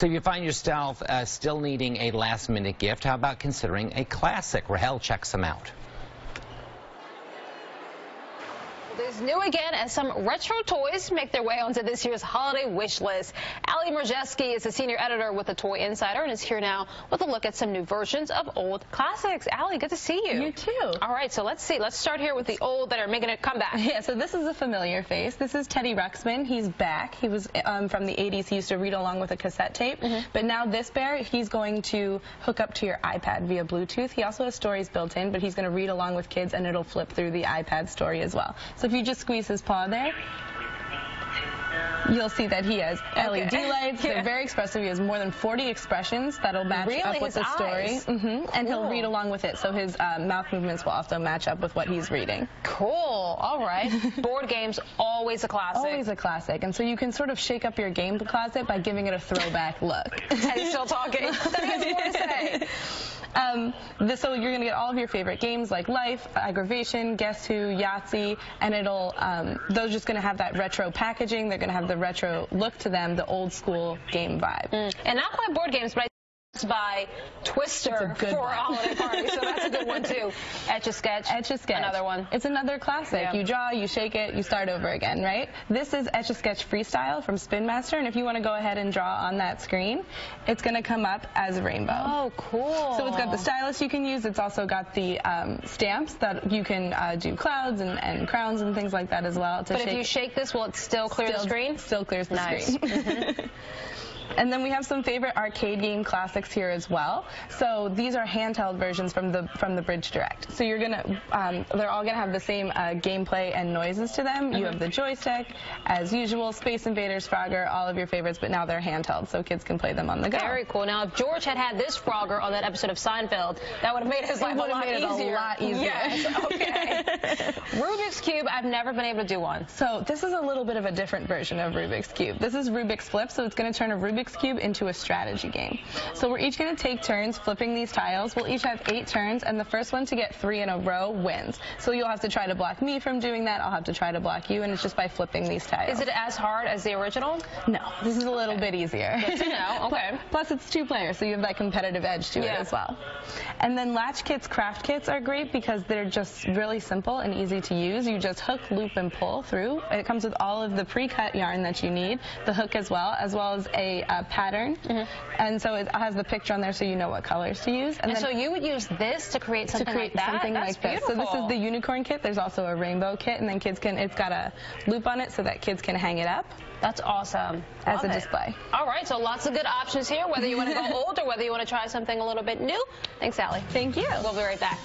So if you find yourself still needing a last-minute gift, how about considering a classic? Rahel checks them out. It's new again as some retro toys make their way onto this year's holiday wish list. Ali Marjeski is a senior editor with the Toy Insider and is here now with a look at some new versions of old classics. Ali, good to see you. You too. All right, so let's see. Let's start here with the old that are making a comeback. Yeah, so this is a familiar face. This is Teddy Ruxpin. He's back. He was from the 80s. He used to read along with a cassette tape. But now this bear, he's going to hook up to your iPad via Bluetooth. He also has stories built in, but he's going to read along with kids, and it'll flip through the iPad story as well. So if you just squeeze his paw there, you'll see that he has LED lights. They're very expressive. He has more than 40 expressions that'll match up with the story. Cool. And he'll read along with it, so his mouth movements will also match up with what he's reading. Cool. All right. Board games, always a classic. Always a classic. And so you can sort of shake up your game closet by giving it a throwback look. Teddy's still talking. Teddy has more to say. So you're going to get all of your favorite games like Life, Aggravation, Guess Who, Yahtzee, and it'll those just going to have that retro packaging. They're going to have the retro look to them, the old school game vibe. And not quite board games, but by Twister for a holiday party, so that's a good one too. Etch-a-Sketch. Etch-a-Sketch. Another one. It's another classic. Yeah. You draw, you shake it, you start over again, right? This is Etch-a-Sketch Freestyle from Spin Master, and if you want to go ahead and draw on that screen, it's going to come up as a rainbow. Oh, cool. So it's got the stylus you can use. It's also got the stamps that you can do clouds and crowns and things like that as well. But if you shake this, will it still clear the screen? Still clears the screen. And then we have some favorite arcade game classics here as well. So these are handheld versions from the Bridge Direct. So you're gonna, they're all gonna have the same gameplay and noises to them. You have the joystick, as usual, Space Invaders, Frogger, all of your favorites, but now they're handheld, so kids can play them on the go. Very cool. Now, if George had this Frogger on that episode of Seinfeld, that would have made his life a lot easier. Yes. Okay. Rubik's Cube. I've never been able to do one. So this is a little bit of a different version of Rubik's Cube. This is Rubik's Flip, so it's going to turn a Rubik's Cube into a strategy game. So we're each going to take turns flipping these tiles. We'll each have 8 turns, and the first one to get 3 in a row wins. So you'll have to try to block me from doing that. I'll have to try to block you, and it's just by flipping these tiles. Is it as hard as the original? No, this is a little bit easier. Good to know. Okay. Plus, it's 2 players, so you have that competitive edge to it as well. And then Latch Kits, Craft Kits are great because they're just really simple and easy to use. You just hook, loop, and pull through. It comes with all of the pre-cut yarn that you need, the hook as well as a pattern. And so it has the picture on there so you know what colors to use. And then so you would use this to create something like that? That's beautiful. So this is the unicorn kit. There's also a rainbow kit, and then kids can, it's got a loop on it so that kids can hang it up. That's awesome. As a display. All right, so lots of good options here, whether you want to go old or whether you want to try something a little bit new. Thanks, Ali. Thank you. We'll be right back.